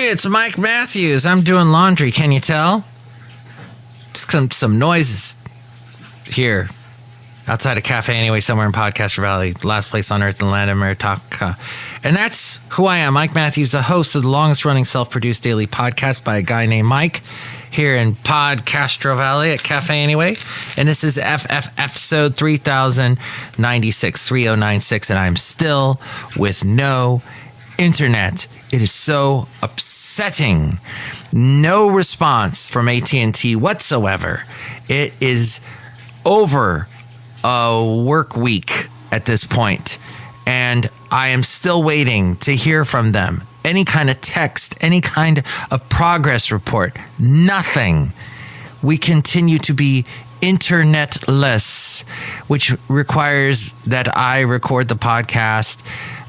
it's Mike Matthews. I'm doing laundry. Can you tell? Just some noises here outside of Café Anyway, somewhere in podCastro Valley, last place on earth in the land of Meritocracy. And that's who I am, Mike Matthews, the host of the longest-running self-produced daily podcast by a guy named Mike here in podCastro Valley at Café Anyway. And this is episode 3096, and I'm still with no internet. It is so upsetting. No response from AT&T whatsoever. It is over a work week at this point, and I am still waiting to hear from them. Any kind of text, any kind of progress report, nothing. We continue to be internetless, which requires that I record the podcast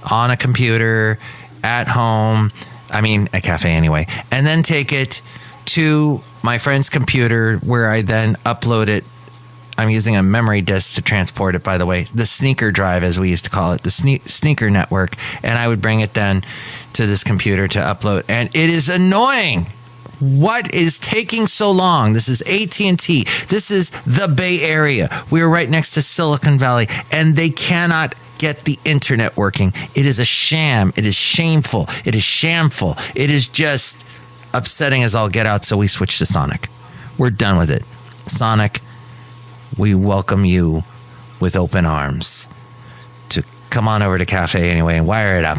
on a computer at home, at Café Anyway, and then take it to my friend's computer where I then upload it. I'm using a memory disk to transport it, by the way, the sneaker drive, as we used to call it, the sneaker network, and I would bring it then to this computer to upload, and it is annoying. What is taking so long? This is AT&T. This is the Bay Area. We are right next to Silicon Valley, and they cannot get the internet working. It is a sham. It is shameful. It is shameful. It is just upsetting as all get out, so we switched to Sonic. We're done with it. Sonic, we welcome you with open arms to come on over to Café Anyway and wire it up,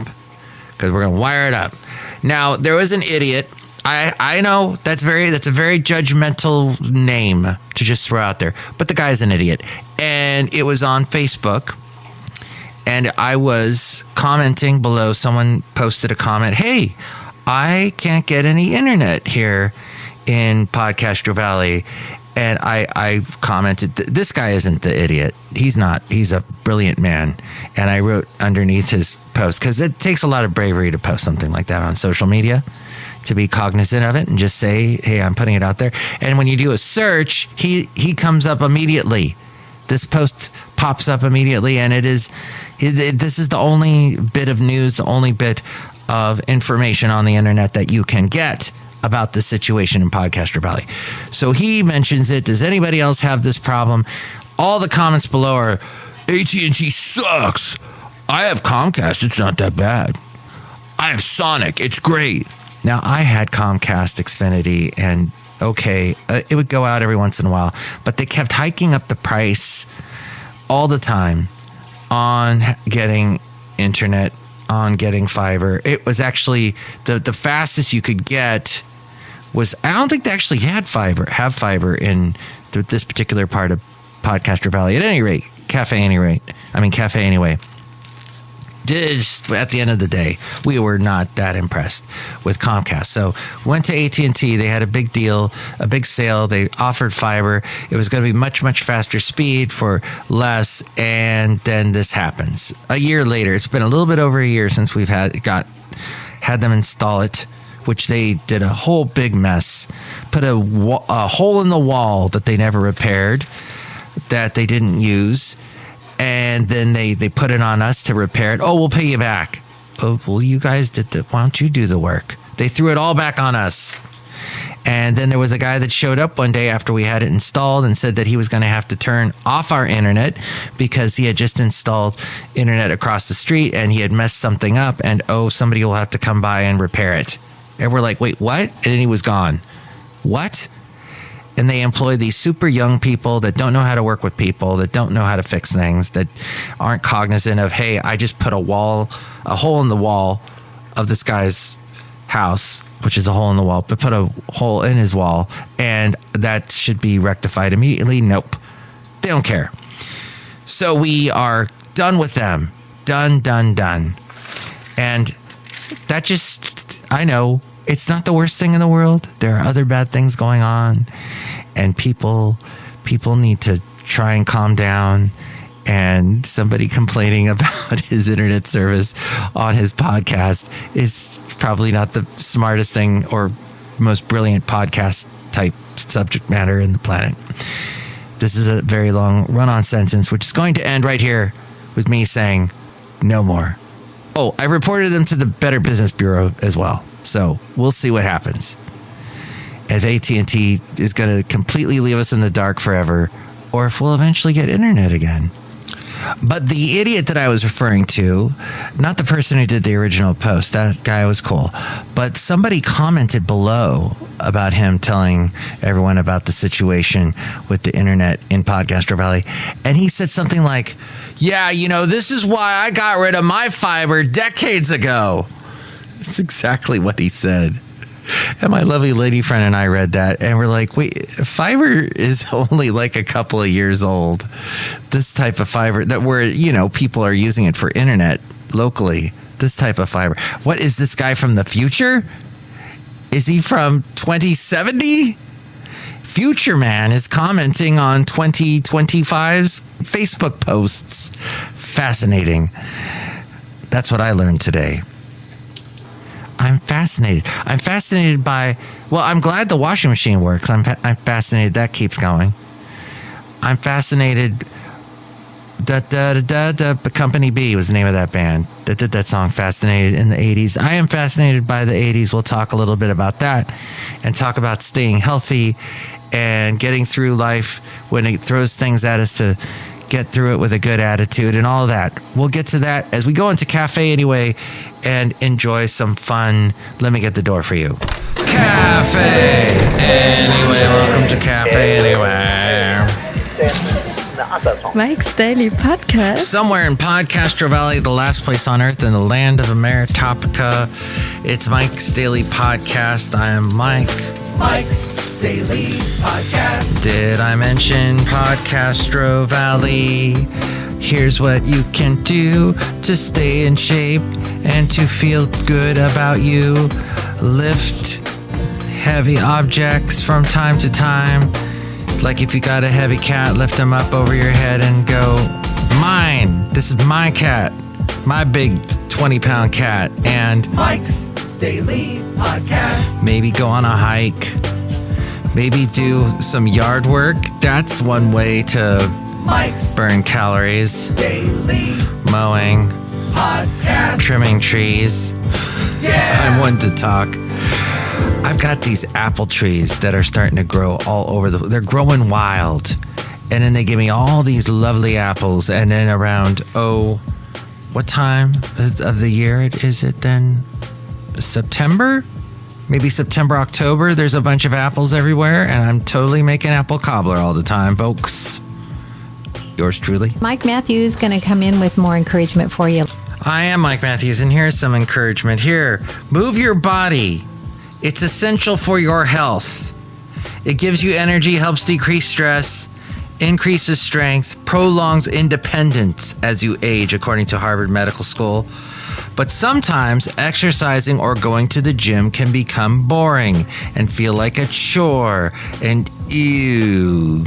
because we're going to wire it up. Now, there was an idiot. I know that's a very judgmental name to just throw out there, but the guy's an idiot. And it was on Facebook. And I was commenting below. Someone posted a comment. Hey, I can't get any internet here in podCastro Valley. And I commented, this guy isn't the idiot. He's not. He's a brilliant man. And I wrote underneath his post, because it takes a lot of bravery to post something like that on social media, to be cognizant of it and just say, hey, I'm putting it out there. And when you do a search, he comes up immediately. This post pops up immediately, and this is the only bit of news, the only bit of information on the internet that you can get about the situation in podCastro Valley. So he mentions it. Does anybody else have this problem? All the comments below are, AT&T sucks. I have Comcast. It's not that bad. I have Sonic. It's great. Now, I had Comcast Xfinity, and okay, it would go out every once in a while, but they kept hiking up the price all the time on getting internet, on getting fiber. It was actually the fastest you could get was, I don't think they actually have fiber in this particular part of podCastro Valley. At any rate, Café Anyway. Just at the end of the day, we were not that impressed with Comcast. So went to AT&T. They had a big deal, a big sale. They offered fiber. It was going to be much, much faster speed for less. And then this happens. A year later, it's been a little bit over a year since we've had them install it, which they did a whole big mess. Put a hole in the wall that they never repaired, that they didn't use. And then they put it on us to repair it. Oh, we'll pay you back. Oh, well, you guys did why don't you do the work? They threw it all back on us. And then there was a guy that showed up one day after we had it installed and said that he was going to have to turn off our internet because he had just installed internet across the street and he had messed something up, and somebody will have to come by and repair it. And we're like, wait, what? And then he was gone. What? And they employ these super young people that don't know how to work with people, that don't know how to fix things, that aren't cognizant of, hey, I just put a hole in the wall of this guy's house, which is a hole in the wall, but put a hole in his wall, and that should be rectified immediately. Nope. They don't care. So we are done with them. Done. And that just, I know, it's not the worst thing in the world. There are other bad things going on, and people need to try and calm down. And somebody complaining about his internet service on his podcast is probably not the smartest thing or most brilliant podcast type subject matter in the planet. This is a very long run-on sentence, which is going to end right here with me saying no more. Oh, I reported them to the Better Business Bureau as well. So we'll see what happens. If AT&T is going to completely leave us in the dark forever, or if we'll eventually get internet again. But the idiot that I was referring to, not the person who did the original post, that guy was cool, but somebody commented below about him telling everyone about the situation with the internet in Podcastro Valley. And he said something like, yeah, this is why I got rid of my fiber decades ago. That's exactly what he said. And my lovely lady friend and I read that, and we're like, wait, fiber is only like a couple of years old. This type of fiber that people are using it for internet locally. This type of fiber. What is this guy from the future? Is he from 2070? Future Man is commenting on 2025's Facebook posts. Fascinating. That's what I learned today. I'm fascinated. I'm fascinated by, I'm glad the washing machine works. I'm fascinated that keeps going. I'm fascinated. Company B was the name of that band that did that song, Fascinated, in the 80s. I am fascinated by the 80s. We'll talk a little bit about that and talk about staying healthy and getting through life when it throws things at us to get through it with a good attitude and all of that. We'll get to that as we go into Café Anyway and enjoy some fun. Let me get the door for you. Café Anyway. Welcome to Café Anyway. Mike's Daily Podcast. Somewhere in Podcastro Valley, the last place on earth in the land of Ameritopica. It's Mike's Daily Podcast. I am Mike. Mike's Daily Podcast. Did I mention Podcastro Valley? Here's what you can do to stay in shape and to feel good about you. Lift heavy objects from time to time. Like if you got a heavy cat, lift them up over your head and go, mine. This is my cat. My big 20-pound cat. And Mike's Daily Podcast. Maybe go on a hike. Maybe do some yard work. That's one way to Mike's burn calories. Daily mowing. Podcast. Trimming trees. Yeah. I'm one to talk. I've got these apple trees that are starting to grow all over they're growing wild. And then they give me all these lovely apples. And then around, what time of the year is it then? September? Maybe September, October. There's a bunch of apples everywhere. And I'm totally making apple cobbler all the time, folks. Yours truly. Mike Matthews is going to come in with more encouragement for you. I am Mike Matthews, and here's some encouragement. Here, move your body. It's essential for your health. It gives you energy, helps decrease stress, increases strength, prolongs independence as you age, according to Harvard Medical School. But sometimes exercising or going to the gym can become boring and feel like a chore and ew.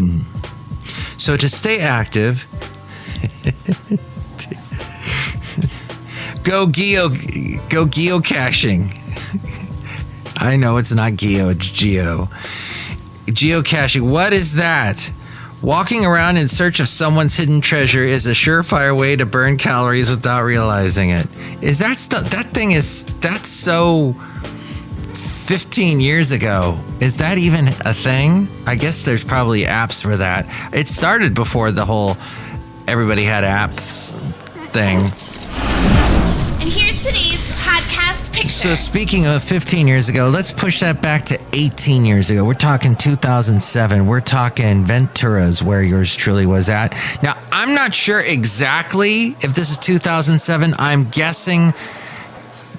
So to stay active, go geocaching. I know it's not geo, it's geo. Geocaching, what is that? Walking around in search of someone's hidden treasure is a surefire way to burn calories without realizing it. Is that that's so 15 years ago. Is that even a thing? I guess there's probably apps for that. It started before the whole everybody had apps thing. And here's today's podcast picture. So speaking of 15 years ago, let's push that back to 18 years ago. We're talking 2007. We're talking Ventura's, where yours truly was at. Now, I'm not sure exactly if this is 2007. I'm guessing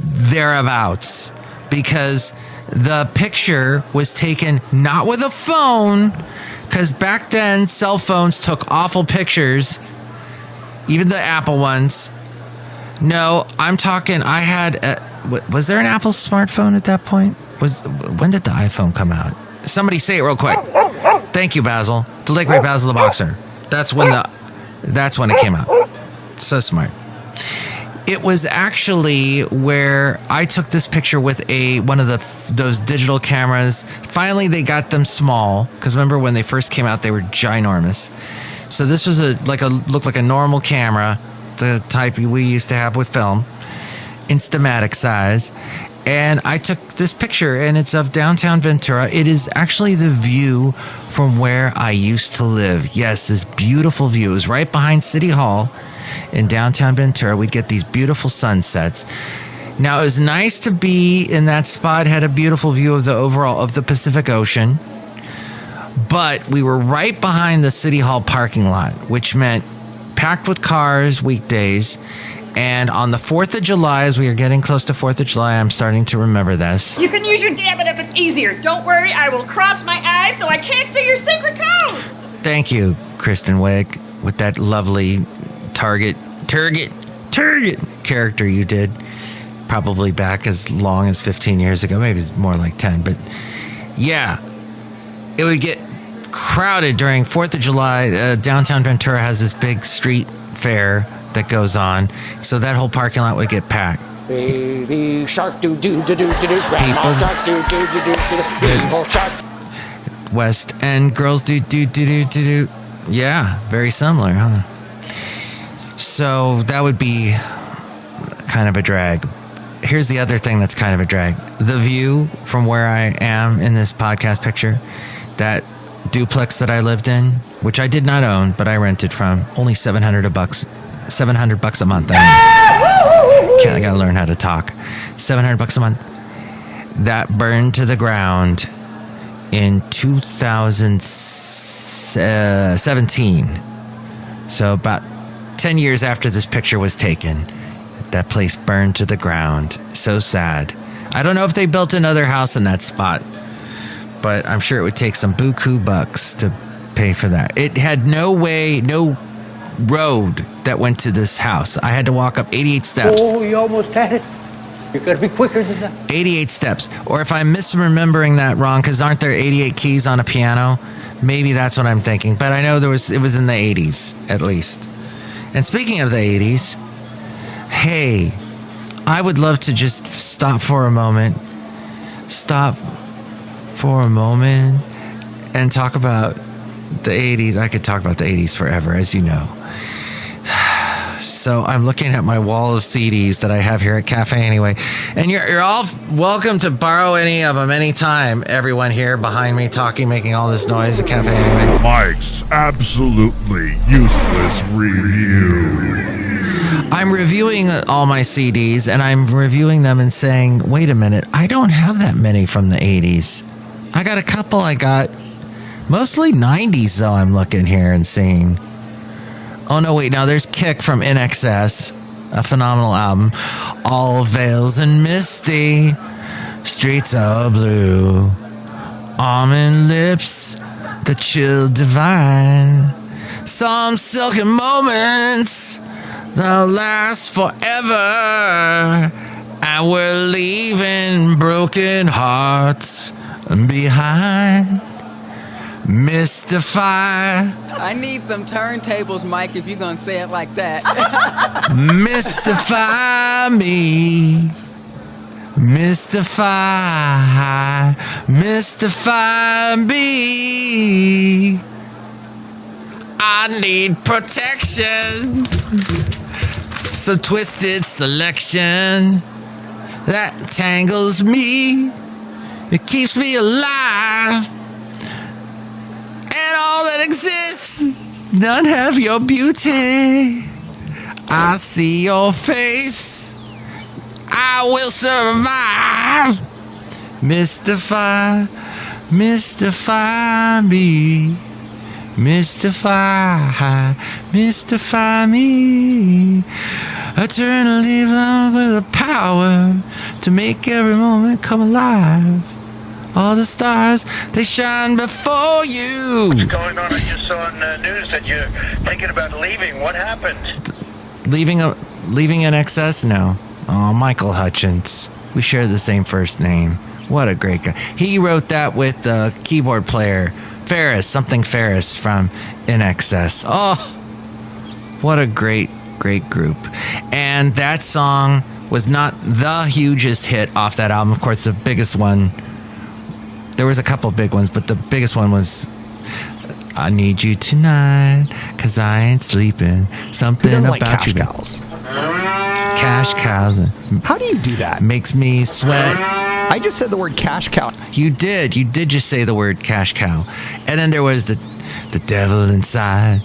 thereabouts, because the picture was taken not with a phone, because back then cell phones took awful pictures, even the Apple ones. No, I'm talking, I had, was there an Apple smartphone at that point? When did the iPhone come out? Somebody say it real quick. Thank you, Basil. The late great Basil the Boxer. That's when it came out. So smart. It was actually where I took this picture with one of those digital cameras. Finally, they got them small, because remember when they first came out, they were ginormous. So this was looked like a normal camera, the type we used to have with film, Instamatic size. And I took this picture, and it's of downtown Ventura. It is actually the view from where I used to live. Yes, this beautiful view. It was right behind City Hall in downtown Ventura. We'd get these beautiful sunsets. Now, it was nice to be in that spot. It had a beautiful view of the Pacific Ocean. But we were right behind the City Hall parking lot, which meant packed with cars weekdays. And on the 4th of July, as we are getting close to 4th of July, I'm starting to remember this. You can use your debit if it's easier. Don't worry, I will cross my eyes so I can't see your secret code. Thank you, Kristen Wiig, with that lovely Target character you did. Probably back as long as 15 years ago. Maybe it's more like 10. But yeah, it would get crowded during 4th of July. Downtown Ventura has this big street fair that goes on, so that whole parking lot would get packed. Baby shark do do do do do do. Grandma shark do do do do do. People shark. West End girls do do do do do do. Yeah, very similar, huh? So that would be kind of a drag. Here's the other thing that's kind of a drag. The view from where I am in this podcast picture, that duplex that I lived in, which I did not own, but I rented from, only $700 a month. I gotta learn how to talk. $700 a month. That burned to the ground in 2017. So about 10 years after this picture was taken, that place burned to the ground. So sad. I don't know if they built another house in that spot, but I'm sure it would take some buku bucks to pay for that. It had no road that went to this house. I had to walk up 88 steps. Oh, you almost had it. You gotta be quicker than that. 88 steps. Or if I'm misremembering that wrong, because aren't there 88 keys on a piano? Maybe that's what I'm thinking. But I know it was in the 80s, at least. And speaking of the 80s, hey, I would love to just stop for a moment and talk about the 80s. I could talk about the 80s forever, as you know. So I'm looking at my wall of CDs that I have here at Café Anyway. And you're all welcome to borrow any of them anytime. Everyone here behind me talking, making all this noise at Café Anyway. Mike's absolutely useless review. I'm reviewing all my CDs, and I'm reviewing them and saying, wait a minute, I don't have that many from the 80s. I got a couple. I got mostly 90s, though, I'm looking here and seeing. Oh, no, wait. Now, there's Kick from NXS, a phenomenal album. All veils and misty, streets are blue. Almond lips, the chill divine. Some silken moments that'll last forever. And we're leaving broken hearts behind. Mystify. I need some turntables, Mike, if you're going to say it like that. Mystify me. Mystify me. I need protection. Some twisted selection that tangles me. It keeps me alive. And all that exists, none have your beauty. I see your face. I will survive. Mystify me. Mystify me. Eternally love with the power to make every moment come alive. All the stars, they shine before you. What's going on? I just saw on the news that you're thinking about leaving. What happened? Leaving NXS? No. Oh, Michael Hutchence. We share the same first name. What a great guy. He wrote that with the keyboard player, Ferris from NXS. Oh, what a great group. And that song was not the hugest hit off that album. Of course, the biggest one, there was a couple of big ones, but the biggest one was I Need You Tonight, 'Cause I Ain't Sleeping. Something about like you. Cows. Cash cow. How do you do that? Makes me sweat. I just said the word cash cow. You did just say the word cash cow. And then there was the devil inside,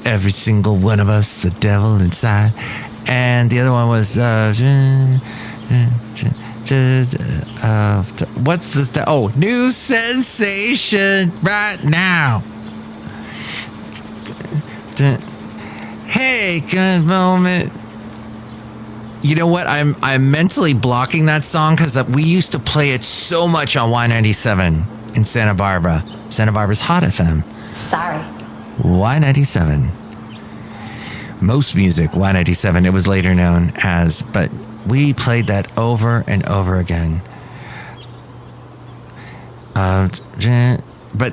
every single one of us, the devil inside. And the other one was what's this? New sensation right now. Hey, good moment. You know what? I'm mentally blocking that song because we used to play it so much on Y97 in Santa Barbara. Santa Barbara's Hot FM. Sorry. Y97. Most Music, Y97. It was later known as, but we played that over and over again. But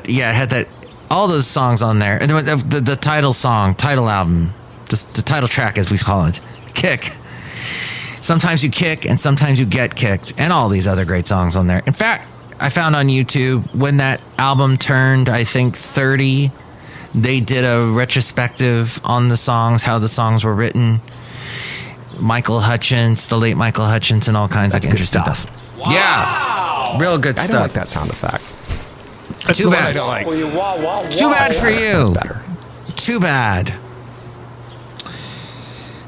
yeah, it had that, all those songs on there. And the title song, title album, the title track as we call it, Kick. Sometimes you kick and sometimes you get kicked, and all these other great songs on there. In fact, I found on YouTube when that album turned, I think, 30, they did a retrospective on the songs, how the songs were written. Michael Hutchence, the late Michael Hutchence, and all kinds of interesting stuff. Wow. Yeah, real good stuff. I don't like that sound effect. That's Too bad. I don't like. Too bad for you. That's better. Too bad.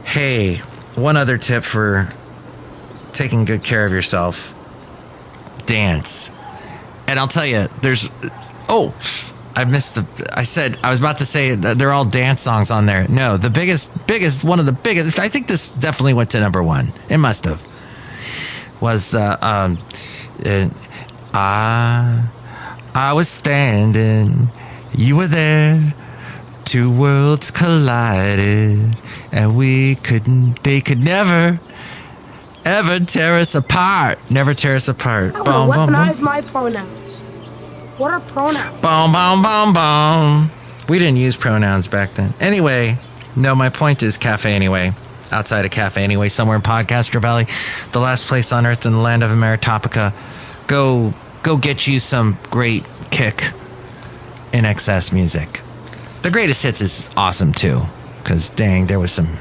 Hey, one other tip for taking good care of yourself. Dance. And I'll tell you, there's... Oh, I missed I was about to say that they're all dance songs on there. No, the biggest, one of the biggest, I think this definitely went to number one. It must have. Was I was standing, you were there, two worlds collided, and they could never, ever tear us apart. Never tear us apart. I will weaponize my pronouns. What are pronouns? Boom, boom, boom, boom. We didn't use pronouns back then. Anyway, no, my point is Café Anyway. Outside of Café Anyway, somewhere in Podcastro Valley, the last place on earth in the land of Ameritopica. Go get you some great Kick in excess music. The Greatest Hits is awesome too, because dang, there was some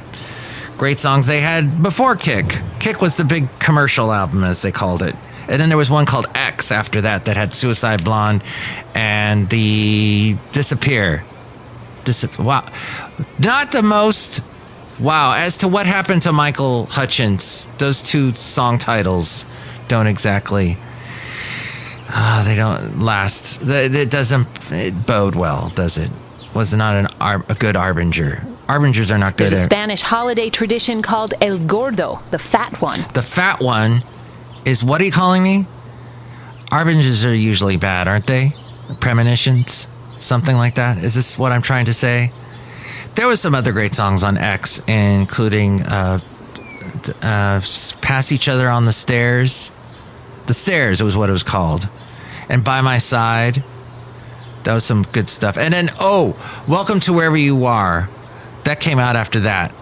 great songs they had before Kick. Kick was the big commercial album, as they called it. And then there was one called X after that had Suicide Blonde and the Disappear. Wow. Not the most... Wow. As to what happened to Michael Hutchence, those two song titles don't exactly... they don't last. It doesn't bode well, does it? Was not a good Arbinger. Arbingers are not good. There's a Spanish holiday tradition called El Gordo, the fat one. The fat one is, what are you calling me? Arbingers are usually bad, aren't they? Premonitions? Something like that? Is this what I'm trying to say? There was some other great songs on X, including Pass Each Other on the Stairs. The Stairs was what it was called. And By My Side. That was some good stuff. And then, Welcome to Wherever You Are. That came out after that.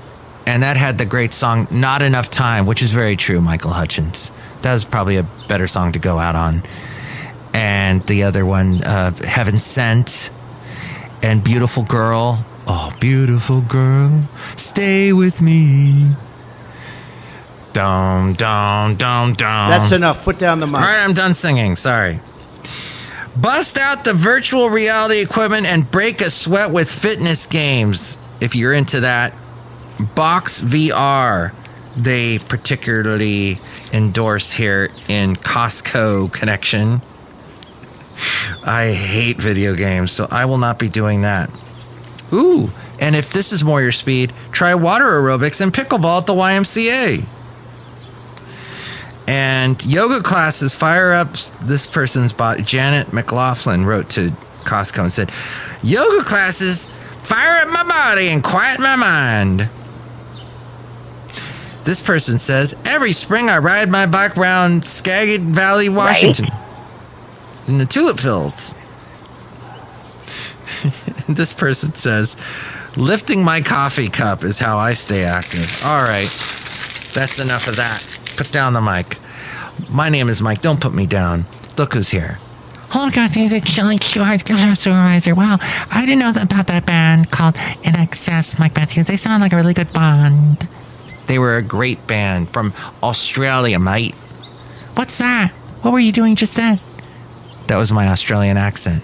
And that had the great song, Not Enough Time, which is very true, Michael Hutchence. That was probably a better song to go out on. And the other one, Heaven Sent, and Beautiful Girl. Oh, beautiful girl, stay with me. Dum, dum, dum, dum. That's enough. Put down the mic. All right, I'm done singing. Sorry. Bust out the virtual reality equipment and break a sweat with fitness games. If you're into that, Box VR, they particularly endorse here in Costco connection. I hate video games, so I will not be doing that. Ooh, and if this is more your speed, try water aerobics and pickleball at the YMCA. And yoga classes fire up this person's body. Janet McLaughlin wrote to Costco and said, yoga classes fire up my body and quiet my mind. This person says, every spring I ride my bike around Skagit Valley, Washington, in the tulip fields. This person says, lifting my coffee cup is how I stay active. All right, that's enough of that. Put down the mic. My name is Mike. Don't put me down. Look who's here. Oh, God, this is Chely Shoehart, supervisor. Wow, I didn't know about that band called In Excess, Mike Matthews. They sound like a really good band. They were a great band from Australia, mate. What's that? What were you doing just then? That was my Australian accent.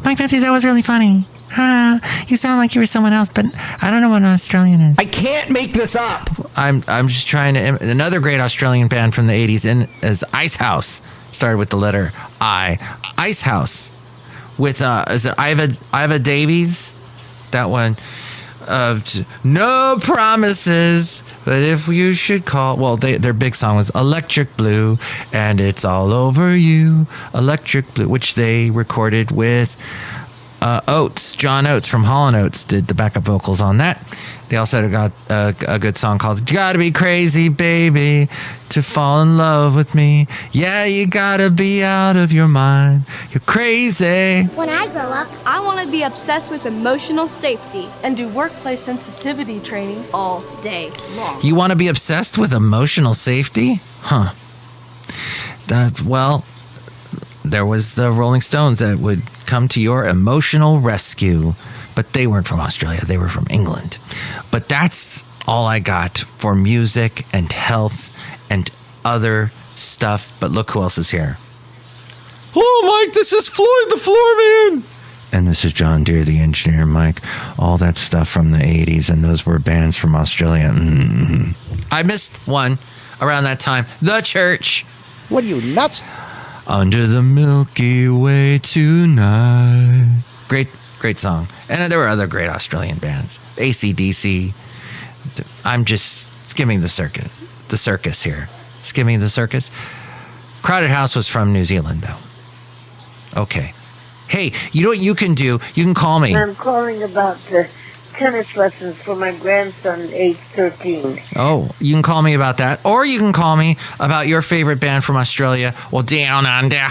Mike Matthews, that was really funny. You sound like you were someone else, but I don't know what an Australian is. I can't make this up. I'm just trying to... Another great Australian band from the 80s is Ice House. Started with the letter I. Ice House. With, is it Iva Davies? That one. No promises, but if you should call... Well, their big song was Electric Blue, and it's all over you. Electric Blue, which they recorded with... Oates, John Oates from Hall & Oates did the backup vocals on that. They also got a good song called "You Gotta Be Crazy, Baby, to Fall in Love with Me." Yeah, you gotta be out of your mind. You're crazy. When I grow up, I want to be obsessed with emotional safety and do workplace sensitivity training all day long. You want to be obsessed with emotional safety? Huh. Well, there was the Rolling Stones that would come to your emotional rescue. But they weren't from Australia. They were from England. But that's all I got for music and health and other stuff. But look who else is here. Oh, Mike, this is Floyd the Floorman. And this is John Deere, the engineer, Mike. All that stuff from the 80s, and those were bands from Australia. Mm-hmm. I missed one around that time. The Church. What are you, nuts? Under the Milky Way tonight. Great song. And there were other great Australian bands. AC/DC. I'm just skimming the circus here. Skimming the circus. Crowded House was from New Zealand, though. Okay. Hey, you know what you can do? You can call me. I'm calling about the tennis lessons for my grandson, age 13. Oh, you can call me about that. Or you can call me about your favorite band from Australia. Well, Down Under.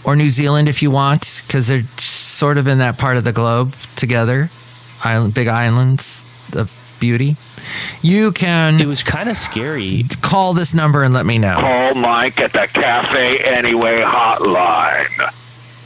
Or New Zealand if you want, because they're sort of in that part of the globe together. Big islands of beauty. You can... It was kind of scary. Call this number and let me know. Call Mike at the Café Anyway hotline.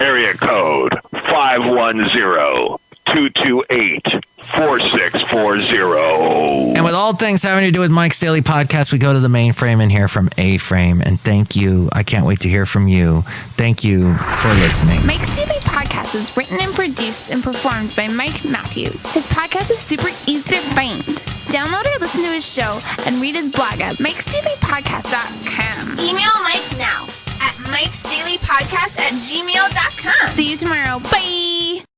Area code 510-228-4640. And with all things having to do with Mike's Daily Podcast, we go to the mainframe and hear from A-Frame. And thank you. I can't wait to hear from you. Thank you for listening. Mike's Daily Podcast is written and produced and performed by Mike Matthews. His podcast is super easy to find. Download or listen to his show and read his blog at mikesdailypodcast.com. Email Mike now at mikesdailypodcast@gmail.com. See you tomorrow. Bye.